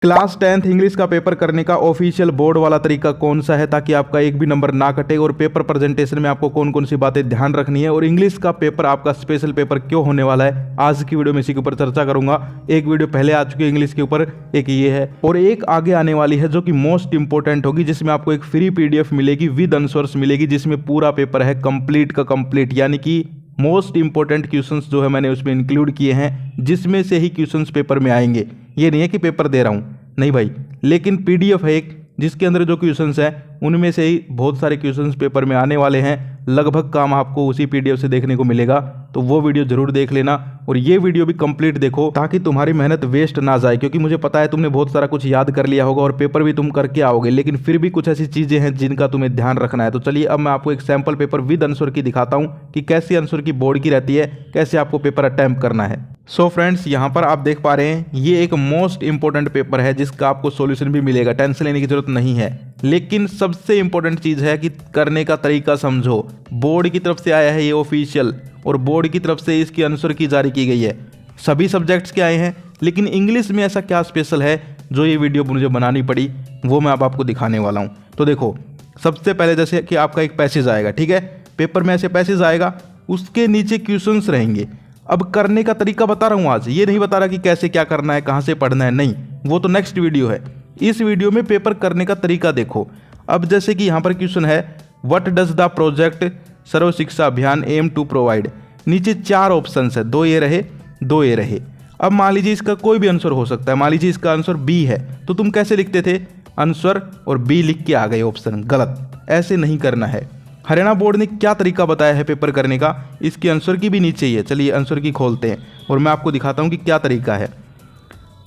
Class 10th English का paper करने का ऑफिशियल बोर्ड वाला तरीका कौन सा है ताकि आपका एक भी नंबर ना कटे, और पेपर प्रेजेंटेशन में आपको कौन कौन सी बातें ध्यान रखनी है, और इंग्लिश का पेपर आपका स्पेशल पेपर क्यों होने वाला है, आज की वीडियो में इसी के ऊपर चर्चा करूंगा। एक वीडियो पहले आ चुकी है इंग्लिश के ऊपर, एक ये है और एक आगे आने वाली है जो कि मोस्ट इंपॉर्टेंट होगी, जिसमें आपको एक फ्री PDF मिलेगी विद आंसर्स मिलेगी, जिसमें पूरा पेपर है कंप्लीट का कंप्लीट, यानी कि मोस्ट इंपॉर्टेंट क्वेश्चंस जो है मैंने उसमें इंक्लूड किए हैं, जिसमें से ही क्वेश्चंस पेपर में आएंगे। ये नहीं है कि पेपर दे रहा हूँ, नहीं भाई, लेकिन PDF है एक जिसके अंदर जो क्वेश्चंस हैं उनमें से ही बहुत सारे क्वेश्चंस पेपर में आने वाले हैं। लगभग काम आपको उसी PDF से देखने को मिलेगा, तो वो वीडियो जरूर देख लेना और ये वीडियो भी कंप्लीट देखो ताकि तुम्हारी मेहनत वेस्ट ना जाए, क्योंकि मुझे पता है तुमने बहुत सारा कुछ याद कर लिया होगा और पेपर भी तुम करके आओगे, लेकिन फिर भी कुछ ऐसी चीज़ें हैं जिनका तुम्हें ध्यान रखना है। तो चलिए अब मैं आपको एक सैम्पल पेपर विद आंसर की दिखाता हूँ कि कैसी आंसर की बोर्ड की रहती है, कैसे आपको पेपर अटेम्प्ट करना है। सो फ्रेंड्स, यहाँ पर आप देख पा रहे हैं ये एक मोस्ट इंपॉर्टेंट पेपर है जिसका आपको सॉल्यूशन भी मिलेगा, टेंशन लेने की जरूरत नहीं है। लेकिन सबसे इंपॉर्टेंट चीज़ है कि करने का तरीका समझो। बोर्ड की तरफ से आया है ये ऑफिशियल, और बोर्ड की तरफ से इसकी आंसर की जारी की गई है। सभी सब्जेक्ट्स के आए हैं, लेकिन इंग्लिश में ऐसा क्या स्पेशल है जो ये वीडियो मुझे बनानी पड़ी, वो मैं अब आपको दिखाने वाला हूँ। तो देखो, सबसे पहले जैसे कि आपका एक पैसेज आएगा, ठीक है, पेपर में ऐसे पैसेज आएगा, उसके नीचे क्वेश्चंस रहेंगे। अब करने का तरीका बता रहा हूँ आज, ये नहीं बता रहा कि कैसे क्या करना है, कहाँ से पढ़ना है, नहीं, वो तो नेक्स्ट वीडियो है। इस वीडियो में पेपर करने का तरीका देखो। अब जैसे कि यहाँ पर क्वेश्चन है, व्हाट डज द प्रोजेक्ट सर्व शिक्षा अभियान एम टू प्रोवाइड। नीचे 4 ऑप्शन है, 2 ये रहे, 2 ये रहे। अब मान लीजिए इसका कोई भी आंसर हो सकता है, मान लीजिए इसका आंसर बी है, तो तुम कैसे लिखते थे, आंसर और बी लिख के आ गए ऑप्शन, गलत, ऐसे नहीं करना है। हरियाणा बोर्ड ने क्या तरीका बताया है पेपर करने का, इसकी आंसर की भी नीचे ही है। चलिए आंसर की खोलते हैं और मैं आपको दिखाता हूँ कि क्या तरीका है।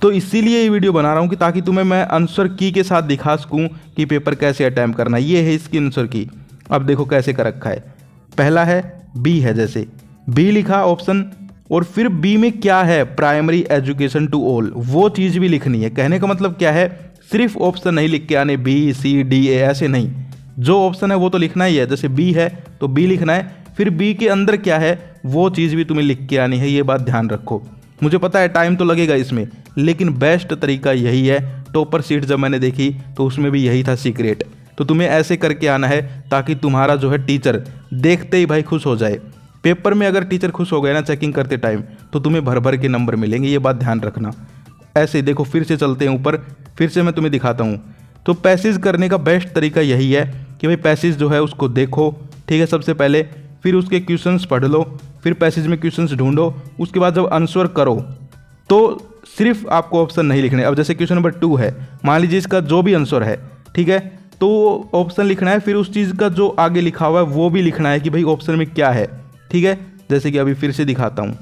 तो इसीलिए ये वीडियो बना रहा हूँ कि ताकि तुम्हें मैं आंसर की के साथ दिखा सकूँ कि पेपर कैसे अटैम्प्ट करना है। ये है इसकी आंसर की। अब देखो कैसे कर रखा है, पहला है बी है, जैसे बी लिखा ऑप्शन, और फिर बी में क्या है, प्राइमरी एजुकेशन टू ऑल, वो चीज़ भी लिखनी है। कहने का मतलब क्या है, सिर्फ ऑप्शन नहीं लिख के आने B C D A ऐसे नहीं, जो ऑप्शन है वो तो लिखना ही है। जैसे बी है तो बी लिखना है, फिर बी के अंदर क्या है वो चीज़ भी तुम्हें लिख के आनी है। ये बात ध्यान रखो। मुझे पता है टाइम तो लगेगा इसमें, लेकिन बेस्ट तरीका यही है। टॉपर सीट जब मैंने देखी तो उसमें भी यही था सीक्रेट। तो तुम्हें ऐसे करके आना है ताकि तुम्हारा जो है टीचर देखते ही भाई खुश हो जाए। पेपर में अगर टीचर खुश हो गए ना चेकिंग करते टाइम, तो तुम्हें भर भर के नंबर मिलेंगे, ये बात ध्यान रखना। ऐसे देखो, फिर से चलते हैं ऊपर, फिर से मैं तुम्हें दिखाता हूँ। तो पैसेज करने का बेस्ट तरीका यही है कि भाई पैसेज जो है उसको देखो, ठीक है, सबसे पहले, फिर उसके क्वेश्चंस पढ़ लो, फिर पैसेज में क्वेश्चंस ढूंढो, उसके बाद जब आंसर करो तो सिर्फ आपको ऑप्शन नहीं लिखने। अब जैसे क्वेश्चन नंबर 2 है, मान लीजिए इसका जो भी आंसर है, ठीक है, तो ऑप्शन लिखना है, फिर उस चीज़ का जो आगे लिखा हुआ है वो भी लिखना है कि भाई ऑप्शन में क्या है, ठीक है। जैसे कि अभी फिर से दिखाता हूँ,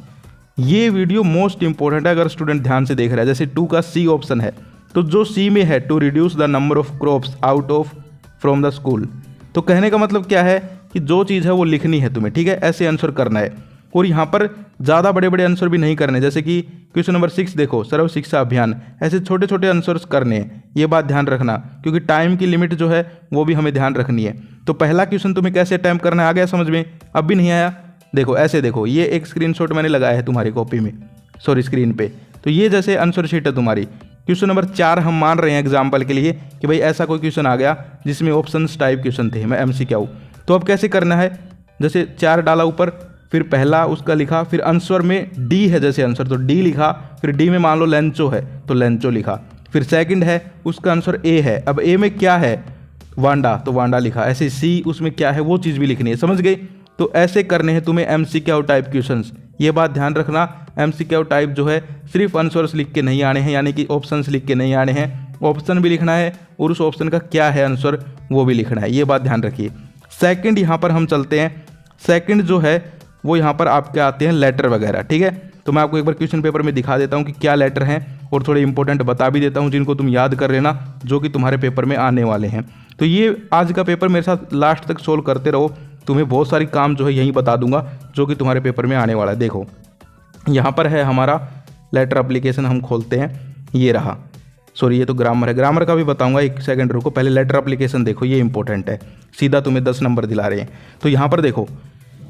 ये वीडियो मोस्ट इंपॉर्टेंट है अगर स्टूडेंट ध्यान से देख रहा है। जैसे 2 का C ऑप्शन है, तो जो C में है, to reduce the number of crops out of from the school, तो कहने का मतलब क्या है कि जो चीज़ है वो लिखनी है तुम्हें, ठीक है, ऐसे आंसर करना है। और यहाँ पर ज़्यादा बड़े बड़े आंसर भी नहीं करने, जैसे कि क्वेश्चन नंबर 6 देखो, सर्व शिक्षा अभियान, ऐसे छोटे छोटे आंसर्स करने हैं। ये बात ध्यान रखना, क्योंकि टाइम की लिमिट जो है वो भी हमें ध्यान रखनी है। तो पहला क्वेश्चन तुम्हें कैसे अटैम्प्ट करना है, आ गया समझ में? अब भी नहीं आया, देखो ऐसे देखो, ये एक स्क्रीनशॉट मैंने लगाया है तुम्हारी कॉपी में, सॉरी स्क्रीन पे। तो ये जैसे आंसर शीट है तुम्हारी, क्वेश्चन नंबर 4 हम मान रहे हैं एग्जाम्पल के लिए कि भाई ऐसा कोई क्वेश्चन आ गया जिसमें ऑप्शंस टाइप क्वेश्चन थे, मैं MCQ। तो अब कैसे करना है, जैसे 4 डाला ऊपर, फिर पहला उसका लिखा, फिर आंसर में D है जैसे आंसर, तो D लिखा, फिर D में मान लो लेंचो है तो लेंचो लिखा, फिर सेकंड है उसका आंसर A है, अब A में क्या है, वांडा, तो वांडा लिखा, ऐसे C उसमें क्या है वो चीज़ भी लिखनी है, समझ गए? तो ऐसे करने हैं तुम्हें MCQ टाइप क्वेश्चंस। ये बात ध्यान रखना, MCQ टाइप जो है सिर्फ आंसर्स लिख के नहीं आने हैं, यानी कि ऑप्शंस लिख के नहीं आने हैं, ऑप्शन भी लिखना है और उस ऑप्शन का क्या है आंसर वो भी लिखना है। ये बात ध्यान रखिए। सेकंड यहाँ पर हम चलते हैं, सेकंड जो है वो यहाँ पर आपके आते हैं लेटर वगैरह, ठीक है। तो मैं आपको एक बार क्वेश्चन पेपर में दिखा देता हूँ कि क्या लेटर हैं, और थोड़े इंपॉर्टेंट बता भी देता हूँ जिनको तुम याद कर लेना, जो कि तुम्हारे पेपर में आने वाले हैं। तो ये आज का पेपर मेरे साथ लास्ट तक सोल्व करते रहो, तुम्हें बहुत सारी काम जो है यहीं बता दूंगा जो कि तुम्हारे पेपर में आने वाला है। देखो यहाँ पर है हमारा लेटर एप्लीकेशन, हम खोलते हैं, ये रहा, सॉरी ये तो ग्रामर है, ग्रामर का भी बताऊंगा, एक सेकंड रुको, पहले लेटर एप्लीकेशन देखो, ये इंपॉर्टेंट है, सीधा तुम्हें 10 नंबर दिला रहे हैं। तो यहाँ पर देखो,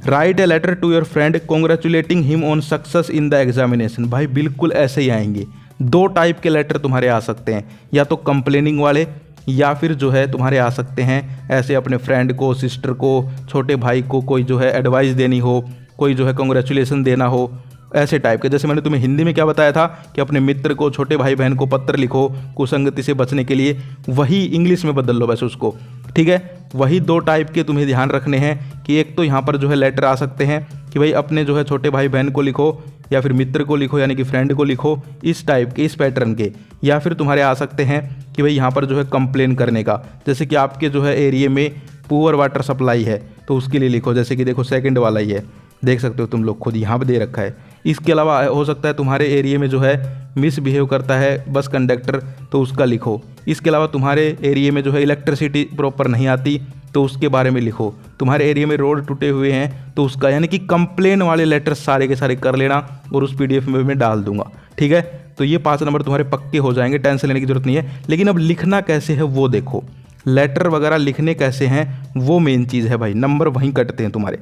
write a letter to your friend congratulating him on success in the examination, भाई बिल्कुल ऐसे ही आएंगे। दो टाइप के लेटर तुम्हारे आ सकते हैं, या तो कंप्लेनिंग वाले, या फिर जो है तुम्हारे आ सकते हैं ऐसे अपने फ्रेंड को, सिस्टर को, छोटे भाई को कोई जो है एडवाइस देनी हो, कोई जो है कॉन्ग्रेचुलेसन देना हो, ऐसे टाइप के। जैसे मैंने तुम्हें हिंदी में क्या बताया था कि अपने मित्र को, छोटे भाई बहन को पत्र लिखो कुसंगति से बचने के लिए, वही इंग्लिश में बदल लो बस उसको, ठीक है। वही दो टाइप के तुम्हें ध्यान रखने हैं कि एक तो यहाँ पर जो है लेटर आ सकते हैं कि भाई अपने जो है छोटे भाई बहन को लिखो, या फिर मित्र को लिखो यानी कि फ्रेंड को लिखो, इस टाइप के, इस पैटर्न के। या फिर तुम्हारे आ सकते हैं कि भाई यहाँ पर जो है कंप्लेन करने का, जैसे कि आपके जो है एरिया में पुअर वाटर सप्लाई है तो उसके लिए लिखो, जैसे कि देखो सेकंड वाला ही है, देख सकते हो तुम लोग खुद यहाँ पर दे रखा है। इसके अलावा हो सकता है तुम्हारे एरिया में जो है मिसबिहेव करता है बस कंडक्टर, तो उसका लिखो। इसके अलावा तुम्हारे एरिया में जो है इलेक्ट्रिसिटी प्रॉपर नहीं आती तो उसके बारे में लिखो। तुम्हारे एरिया में रोड टूटे हुए हैं तो उसका, यानी कि कंप्लेन वाले लेटर सारे के सारे कर लेना और उस PDF में मैं डाल दूंगा, ठीक है। तो ये 5 नंबर तुम्हारे पक्के हो जाएंगे, टेंशन लेने की जरूरत नहीं है। लेकिन अब लिखना कैसे है वो देखो, लेटर वगैरह लिखने कैसे हैं वो मेन चीज़ है भाई, नंबर वहीं कटते हैं तुम्हारे।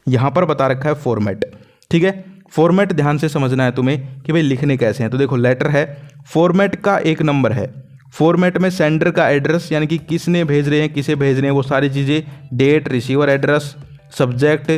यहाँ पर बता रखा है फॉर्मेट, ठीक है। फॉर्मेट ध्यान से समझना है तुम्हें कि भाई लिखने कैसे हैं। तो देखो लेटर है, फॉर्मेट का 1 नंबर है, फॉर्मेट में सेंडर का एड्रेस यानी कि किसने भेज रहे हैं, किसे भेज रहे हैं, वो सारी चीज़ें, date, receiver address, subject,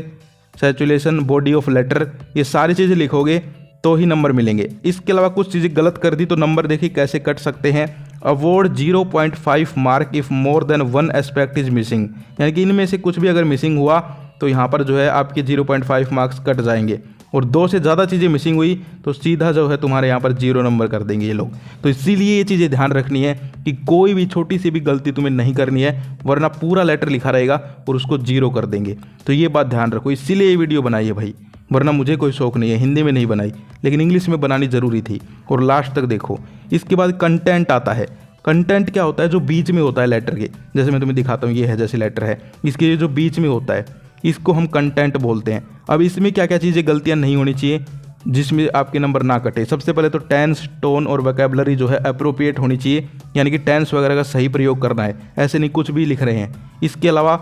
salutation, body of letter, ये सारी चीज़ें लिखोगे तो ही नंबर मिलेंगे। इसके अलावा कुछ चीज़ें गलत कर दी तो नंबर देखिए कैसे कट सकते हैं। Award 0.5 mark if more than 1 aspect is missing, यानी कि इनमें से कुछ भी अगर मिसिंग हुआ तो यहाँ पर जो है आपके 0.5 मार्क्स कट जाएंगे, और 2 से ज़्यादा चीज़ें मिसिंग हुई तो सीधा जो है तुम्हारे यहाँ पर 0 नंबर कर देंगे ये लोग। तो इसीलिए ये चीज़ें ध्यान रखनी है कि कोई भी छोटी सी भी गलती तुम्हें नहीं करनी है, वरना पूरा लेटर लिखा रहेगा और उसको 0 कर देंगे। तो ये बात ध्यान रखो, इसीलिए ये वीडियो बनाई है भाई, वरना मुझे कोई शौक नहीं है, हिंदी में नहीं बनाई, लेकिन इंग्लिश में बनानी ज़रूरी थी। और लास्ट तक देखो। इसके बाद कंटेंट आता है। कंटेंट क्या होता है? जो बीच में होता है लेटर के, जैसे मैं तुम्हें दिखाता हूँ, ये है जैसे लेटर है, इसके जो बीच में होता है इसको हम कंटेंट बोलते हैं। अब इसमें क्या क्या चीज़ें, गलतियाँ नहीं होनी चाहिए जिसमें आपके नंबर ना कटे। सबसे पहले तो टेंस, टोन और वोकैबुलरी जो है अप्रोप्रिएट होनी चाहिए, यानी कि टेंस वगैरह का सही प्रयोग करना है, ऐसे नहीं कुछ भी लिख रहे हैं। इसके अलावा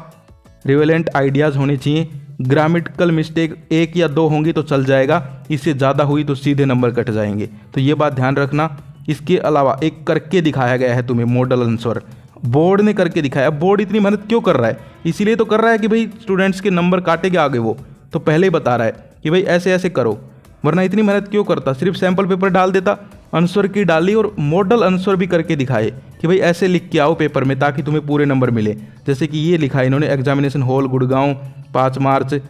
रिवेलेंट आइडियाज़ होने चाहिए। ग्रामेटिकल मिस्टेक 1 या 2 होंगी तो चल जाएगा, इससे ज़्यादा हुई तो सीधे नंबर कट जाएंगे, तो ये बात ध्यान रखना। इसके अलावा एक करके दिखाया गया है तुम्हें मॉडल आंसर, बोर्ड ने करके दिखाया। बोर्ड इतनी मेहनत क्यों कर रहा है? इसीलिए तो कर रहा है कि भाई स्टूडेंट्स के नंबर काटेगा आगे, वो तो पहले ही बता रहा है कि भाई ऐसे ऐसे करो, वरना इतनी मेहनत क्यों करता? सिर्फ सैम्पल पेपर डाल देता, आंसर की डाली और मॉडल आंसर भी करके दिखाए कि भाई ऐसे लिख के आओ पेपर में ताकि तुम्हें पूरे नंबर मिले। जैसे कि ये लिखा है इन्होंने, एग्जामिनेशन हॉल गुड़गांव 5 मार्च,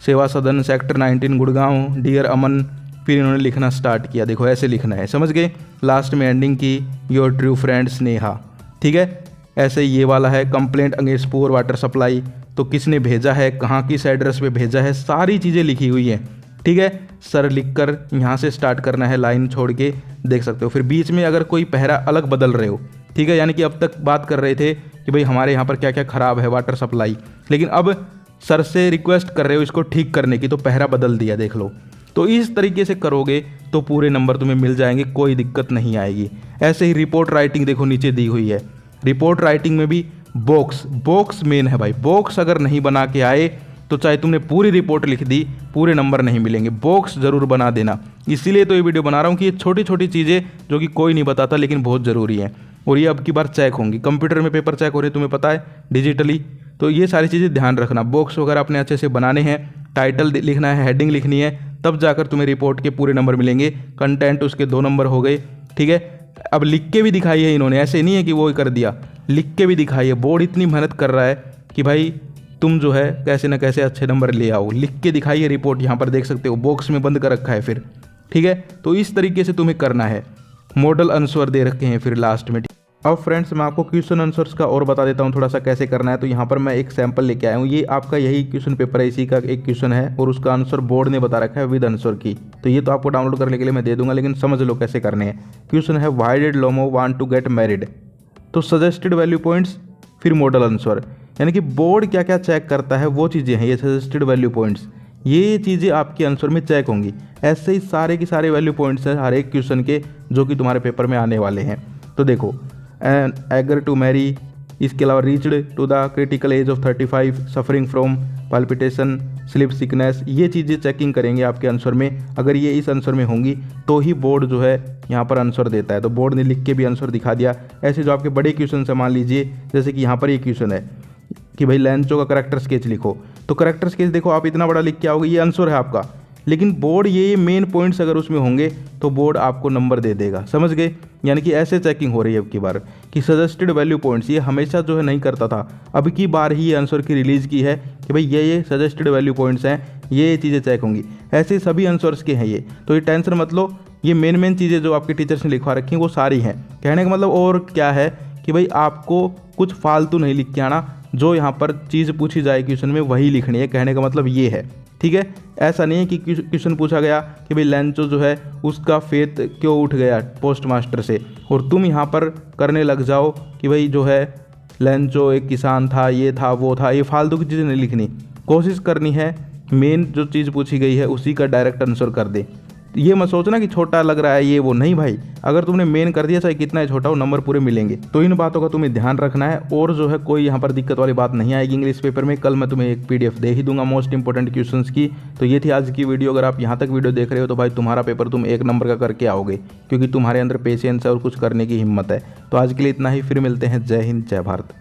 सेवा सदन सेक्टर 19 गुड़गांव, डियर अमन, फिर इन्होंने लिखना स्टार्ट किया। देखो ऐसे लिखना है, समझ गए? लास्ट में एंडिंग की योर ट्रू फ्रेंड स्नेहा, ठीक है। ऐसे ये वाला है complaint against poor water supply, तो किसने भेजा है, कहाँ किस एड्रेस पे भेजा है, सारी चीज़ें लिखी हुई हैं, ठीक है। सर लिखकर यहाँ से स्टार्ट करना है, लाइन छोड़ के, देख सकते हो। फिर बीच में अगर कोई पहरा अलग बदल रहे हो, ठीक है, यानी कि अब तक बात कर रहे थे कि भाई हमारे यहाँ पर क्या क्या ख़राब है वाटर सप्लाई, लेकिन अब सर से रिक्वेस्ट कर रहे हो इसको ठीक करने की, तो पहरा बदल दिया, देख लो। तो इस तरीके से करोगे तो पूरे नंबर तुम्हें मिल जाएंगे, कोई दिक्कत नहीं आएगी। ऐसे ही रिपोर्ट राइटिंग देखो नीचे दी हुई है, रिपोर्ट राइटिंग में भी बॉक्स मेन है भाई। बॉक्स अगर नहीं बना के आए तो चाहे तुमने पूरी रिपोर्ट लिख दी, पूरे नंबर नहीं मिलेंगे। बॉक्स ज़रूर बना देना, इसीलिए तो ये वीडियो बना रहा हूँ कि ये छोटी छोटी चीज़ें जो कि कोई नहीं बताता लेकिन बहुत ज़रूरी है, और ये अब की बार चेक होंगी। कंप्यूटर में पेपर चेक हो रहे हैं, तुम्हें पता है, डिजिटली, तो ये सारी चीज़ें ध्यान रखना। बॉक्स वगैरह अपने अच्छे से बनाने हैं, टाइटल लिखना है, हेडिंग लिखनी है, तब जाकर तुम्हें रिपोर्ट के पूरे नंबर मिलेंगे। कंटेंट उसके 2 नंबर हो गए, ठीक है। अब लिख के भी दिखाई है इन्होंने, ऐसे नहीं है कि वो कर दिया, लिख के भी दिखाई है। बोर्ड इतनी मेहनत कर रहा है कि भाई तुम जो है कैसे ना कैसे अच्छे नंबर ले आओ, लिख के दिखाई है रिपोर्ट, यहाँ पर देख सकते हो, बॉक्स में बंद कर रखा है फिर, ठीक है। तो इस तरीके से तुम्हें करना है। मॉडल आंसर दे रखे हैं फिर लास्ट में। अब फ्रेंड्स मैं आपको क्वेश्चन आंसर्स का और बता देता हूँ थोड़ा सा कैसे करना है। तो यहाँ पर मैं एक सैंपल लेके आया हूँ, ये आपका यही क्वेश्चन पेपर है, इसी का एक क्वेश्चन है और उसका आंसर बोर्ड ने बता रखा है विद आंसर की। तो ये तो आपको डाउनलोड करने के लिए मैं दे दूंगा, लेकिन समझ लो कैसे करने हैं। क्वेश्चन है why did Lomov want to get married, तो सजेस्टेड वैल्यू पॉइंट्स, फिर मॉडल आंसर, यानी कि बोर्ड क्या क्या चेक करता है वो चीज़ें हैं ये सजेस्टेड वैल्यू पॉइंट्स, ये चीज़ें आपके आंसर में चेक होंगी। ऐसे ही सारे के सारे वैल्यू पॉइंट्स हैं हर एक क्वेश्चन के जो कि तुम्हारे पेपर में आने वाले हैं। तो देखो एगर टू मैरी, इसके अलावा reached to the critical age of 35, suffering from palpitation, sleep sickness, ये चीज़ें चेकिंग करेंगे आपके आंसर में। अगर ये इस आंसर में होंगी तो ही बोर्ड जो है यहाँ पर आंसर देता है। तो बोर्ड ने लिख के भी आंसर दिखा दिया। ऐसे जो आपके बड़े क्वेश्चन है, मान लीजिए जैसे कि यहाँ पर ये क्वेश्चन है कि भाई लेंचो का करैक्टर स्केच लिखो, तो करैक्टर स्केच देखो आप इतना बड़ा लिख के आओगे, ये आंसर है आपका। लेकिन बोर्ड ये मेन पॉइंट्स अगर उसमें होंगे तो बोर्ड आपको नंबर दे देगा, समझ गए। यानी कि ऐसे चेकिंग हो रही है अब की बार कि सजेस्टेड वैल्यू पॉइंट्स, ये हमेशा जो है नहीं करता था, अब की बार ही ये आंसर की रिलीज़ की है कि भाई ये सजेस्टेड वैल्यू पॉइंट्स हैं, ये चीज़ें चेक होंगी। ऐसे सभी आंसर्स के हैं ये, तो ये टेंशन मत लो। ये मेन चीज़ें जो आपके टीचर्स ने लिखवा रखी हैं वो सारी हैं। कहने का मतलब और क्या है कि भाई आपको कुछ फालतू नहीं लिख के आना, जो यहाँ पर चीज़ पूछी जाए क्वेश्चन में वही लिखनी है। कहने का मतलब ये है, ठीक है। ऐसा नहीं है कि क्वेश्चन पूछा गया कि भाई लेंचो जो है उसका फेथ क्यों उठ गया पोस्ट मास्टर से, और तुम यहाँ पर करने लग जाओ कि भाई जो है लेंचो एक किसान था, ये था वो था। ये फालतू की चीज़ें नहीं लिखनी, कोशिश करनी है मेन जो चीज़ पूछी गई है उसी का डायरेक्ट आंसर कर दे। ये मत सोचना कि छोटा लग रहा है ये वो, नहीं भाई, अगर तुमने मेन कर दिया चाहे कितना ही छोटा हो, नंबर पूरे मिलेंगे। तो इन बातों का तुम्हें ध्यान रखना है, और जो है कोई यहाँ पर दिक्कत वाली बात नहीं आएगी इंग्लिश पेपर में। कल मैं तुम्हें एक PDF दे ही दूंगा मोस्ट इंपॉर्टेंट क्वेश्चंस की। तो ये थी आज की वीडियो। अगर आप यहाँ तक वीडियो देख रहे हो तो भाई तुम्हारा पेपर तुम 1 नंबर का करके आओगे, क्योंकि तुम्हारे अंदर पेशेंस है और कुछ करने की हिम्मत है। तो आज के लिए इतना ही, फिर मिलते हैं। जय हिंद, जय भारत।